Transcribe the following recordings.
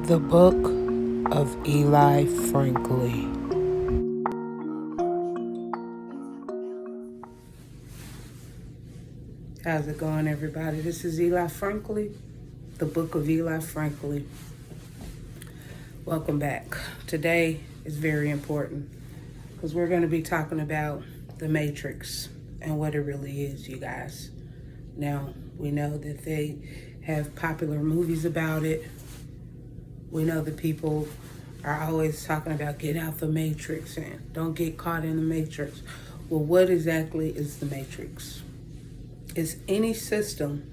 The Book of Eli Franklin. How's it going, everybody? This is Eli Franklin, The Book of Eli Franklin. Welcome back. Today is very important because we're going to be talking about the Matrix and what it really is, you guys. Now, we know that they have popular movies about it. We know that people are always talking about get out the Matrix and don't get caught in the Matrix. Well, what exactly is the Matrix? It's any system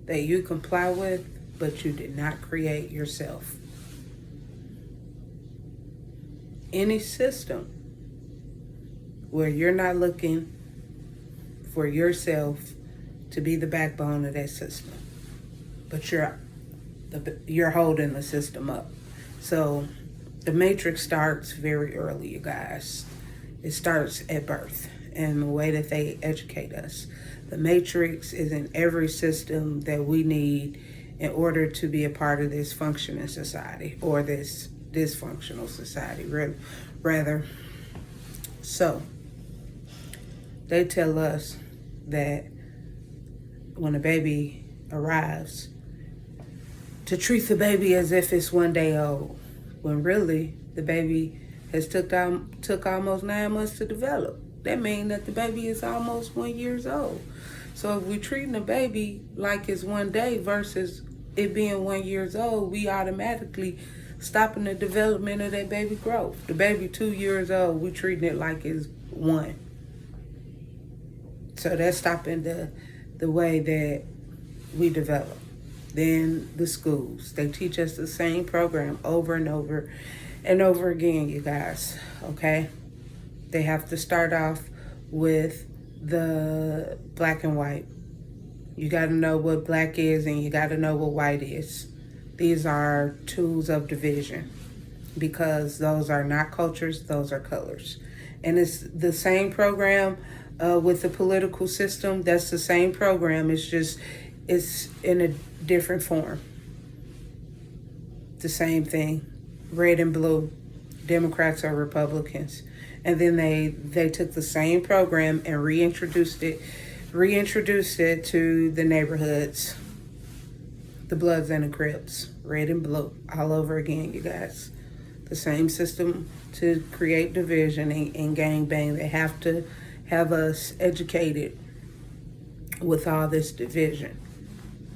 that you comply with, but you did not create yourself. Any system where you're not looking for yourself to be the backbone of that system, but you're holding the system up. So the Matrix starts very early, you guys. It starts at birth and the way that they educate us. The Matrix is in every system that we need in order to be a part of this functioning society, or this dysfunctional society, rather. So they tell us that when a baby arrives, to treat the baby as if it's 1 day old, when really the baby has took almost 9 months to develop. That means that the baby is almost 1 year old. So if we're treating a baby like it's 1 day versus it being 1 year old, we automatically stopping the development of that baby growth. The baby 2 years old, we treating it like it's 1. So that's stopping the way that we develop. Then the schools, they teach us the same program over and over and over again, you guys, okay? They have to start off with the black and white. You got to know what black is and you got to know what white is. These are tools of division because those are not cultures, those are colors. And it's the same program with the political system. That's the same program. It's in a different form. The same thing, red and blue, Democrats or Republicans. And then they took the same program and reintroduced it to the neighborhoods, the Bloods and the Crips, red and blue, all over again, you guys. The same system to create division and gangbang. They have to have us educated with all this division.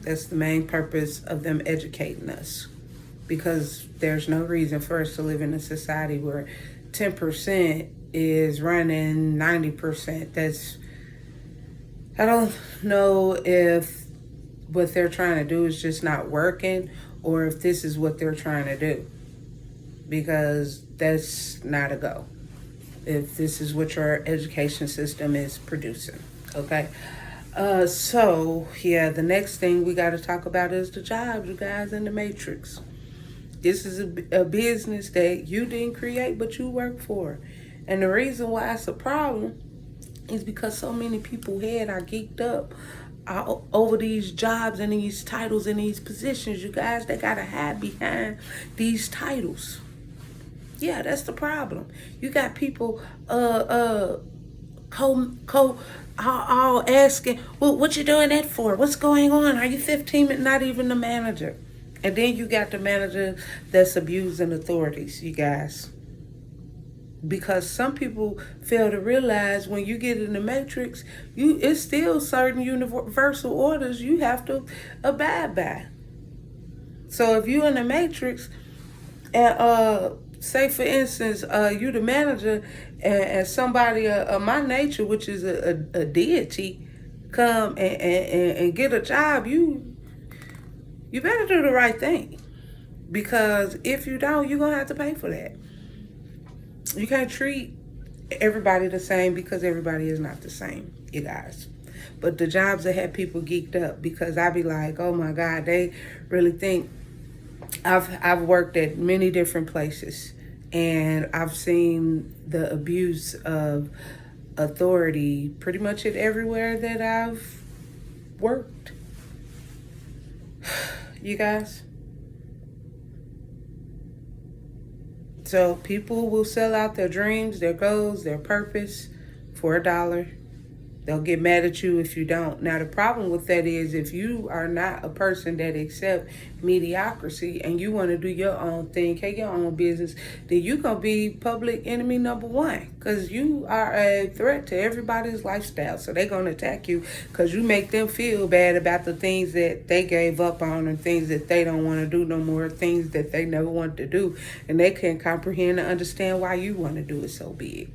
That's the main purpose of them educating us, because there's no reason for us to live in a society where 10% is running 90%. I don't know if what they're trying to do is just not working or if this is what they're trying to do, because that's not a go if this is what your education system is producing, okay? So the next thing we got to talk about is the jobs, you guys, in the Matrix. This is a business that you didn't create, but you work for. And the reason why it's a problem is because so many people head are geeked up over these jobs and these titles and these positions, you guys. They got to hide behind these titles. Yeah, that's the problem. You got people all asking, well, what you doing that for? What's going on? Are you 15? Not even the manager. And then you got the manager that's abusing authorities, you guys. Because some people fail to realize when you get in the Matrix, it's still certain universal orders you have to abide by. So if you're in the Matrix, and say for instance, you the manager, and somebody of my nature, which is a deity, come and get a job, you better do the right thing. Because if you don't, you're going to have to pay for that. You can't treat everybody the same because everybody is not the same, you guys. But the jobs that have people geeked up, because I be like, oh my God, they really think. I've worked at many different places and I've seen the abuse of authority pretty much at everywhere that I've worked. You guys, So people will sell out their dreams, their goals, their purpose for $1. They'll get mad at you if you don't. Now, the problem with that is if you are not a person that accepts mediocrity and you want to do your own thing, take your own business, then you're going to be public enemy number one because you are a threat to everybody's lifestyle. So they're going to attack you because you make them feel bad about the things that they gave up on and things that they don't want to do no more, things that they never wanted to do. And they can't comprehend and understand why you want to do it so big.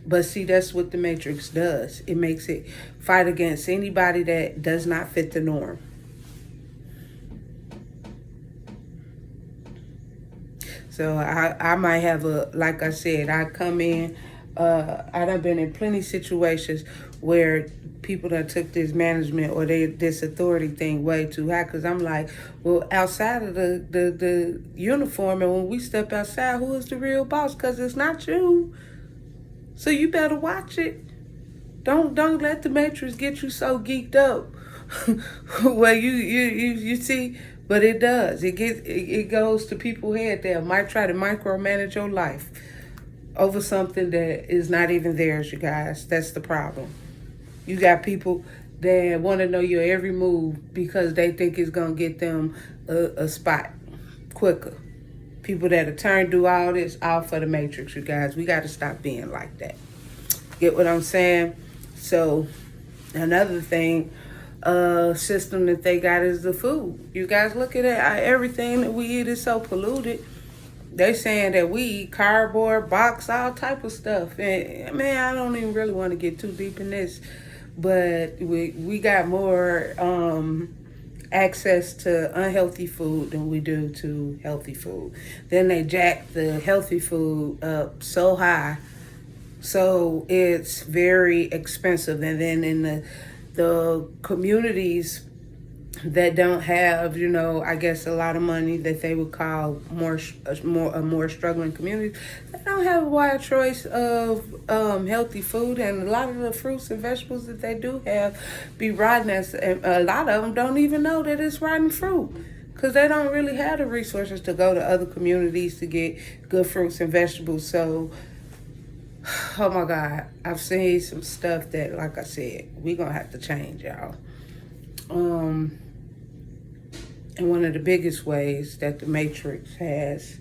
But see, that's what the Matrix does. It makes it fight against anybody that does not fit the norm. So I might have like I said, I come in, I done been in plenty of situations where people that took this management or this authority thing way too high. Because I'm like, well, outside of the uniform, and when we step outside, who is the real boss? Because it's not you. So you better watch it. Don't let the Matrix get you so geeked up. Well, you see, but it does. It goes to people's head that might try to micromanage your life over something that is not even theirs, you guys. That's the problem. You got people that want to know your every move because they think it's gonna get them a spot quicker. People that are turned do all this, all for the Matrix, you guys. We got to stop being like that. Get what I'm saying? So, another thing, system that they got is the food. You guys look at it, everything that we eat is so polluted. They saying that we eat cardboard, box, all type of stuff. And man, I don't even really want to get too deep in this. But we got more access to unhealthy food than we do to healthy food. Then they jack the healthy food up so high, so it's very expensive. And then in the communities that don't have, I guess a lot of money that they would call more struggling communities, they don't have a wide choice of healthy food, and a lot of the fruits and vegetables that they do have be rotten, and a lot of them don't even know that it's rotten fruit because they don't really have the resources to go to other communities to get good fruits and vegetables. So, oh my God, I've seen some stuff that, like I said, we're gonna have to change, y'all. And one of the biggest ways that the Matrix has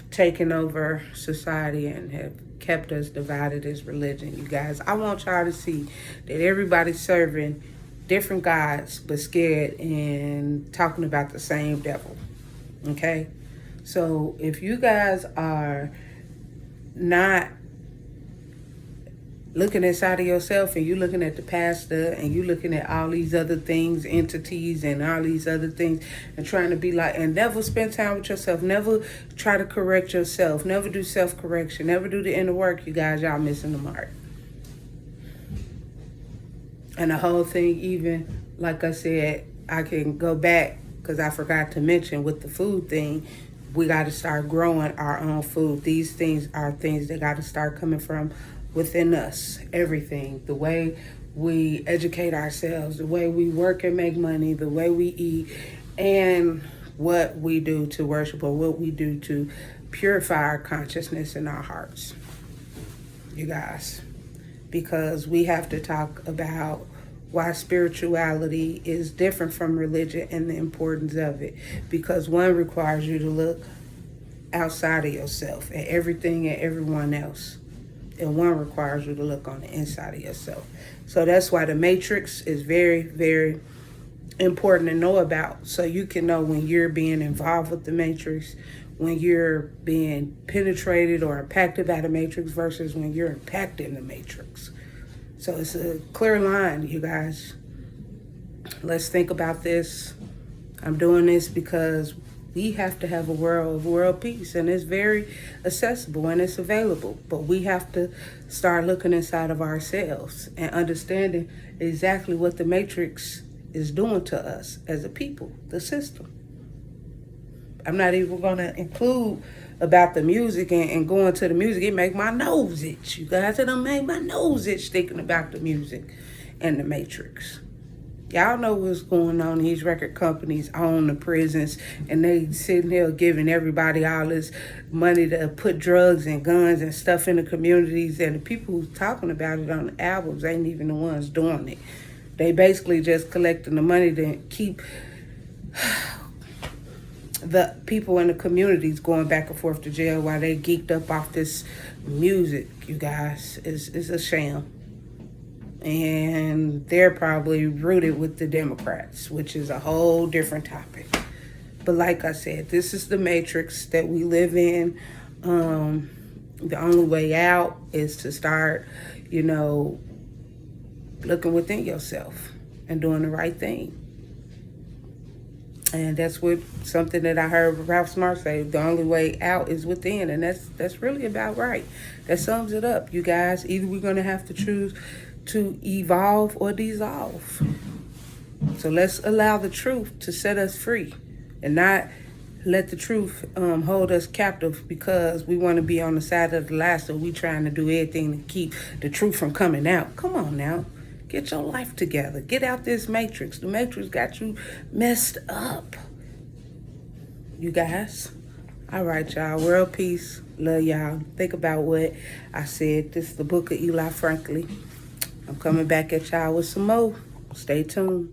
taken over society and have kept us divided is religion, you guys. I want y'all to see that everybody's serving different gods but scared and talking about the same devil, okay? So if you guys are not looking inside of yourself and you looking at the pastor and you looking at all these other things, entities and all these other things, and trying to be like, and never spend time with yourself, never try to correct yourself, never do self-correction, never do the inner work, you guys, y'all missing the mark. And the whole thing, even, like I said, I can go back because I forgot to mention with the food thing, we got to start growing our own food. These things are things that got to start coming from within us. Everything, the way we educate ourselves, the way we work and make money, the way we eat, and what we do to worship, or what we do to purify our consciousness and our hearts, you guys. Because we have to talk about why spirituality is different from religion and the importance of it. Because one requires you to look outside of yourself at everything and everyone else, and one requires you to look on the inside of yourself. So that's why the Matrix is very, very important to know about, so you can know when you're being involved with the Matrix, when you're being penetrated or impacted by the Matrix versus when you're impacting the Matrix. So it's a clear line, you guys. Let's think about this. I'm doing this because we have to have a world of world peace, and it's very accessible and it's available. But we have to start looking inside of ourselves and understanding exactly what the Matrix is doing to us as a people, the system. I'm not even going to include about the music and going to the music. It make my nose itch. You guys, it done made my nose itch thinking about the music and the Matrix. Y'all know what's going on. These record companies own the prisons, and they sitting here giving everybody all this money to put drugs and guns and stuff in the communities, and the people who's talking about it on the albums ain't even the ones doing it. They basically just collecting the money to keep the people in the communities going back and forth to jail while they geeked up off this music, you guys. It's a sham. And they're probably rooted with the Democrats, which is a whole different topic. But like I said, this is the matrix that we live in. The only way out is to start, looking within yourself and doing the right thing. And that's something that I heard Ralph Smart say. The only way out is within, and that's really about right. That sums it up, you guys. Either we're going to have to choose to evolve or dissolve. So let's allow the truth to set us free, and not let the truth hold us captive because we want to be on the side of the lie. So we trying to do everything to keep the truth from coming out. Come on now. Get your life together. Get out this matrix. The matrix got you messed up. You guys. All right, y'all. World peace. Love y'all. Think about what I said. This is the book of Eli Franklin. I'm coming back at y'all with some more. Stay tuned.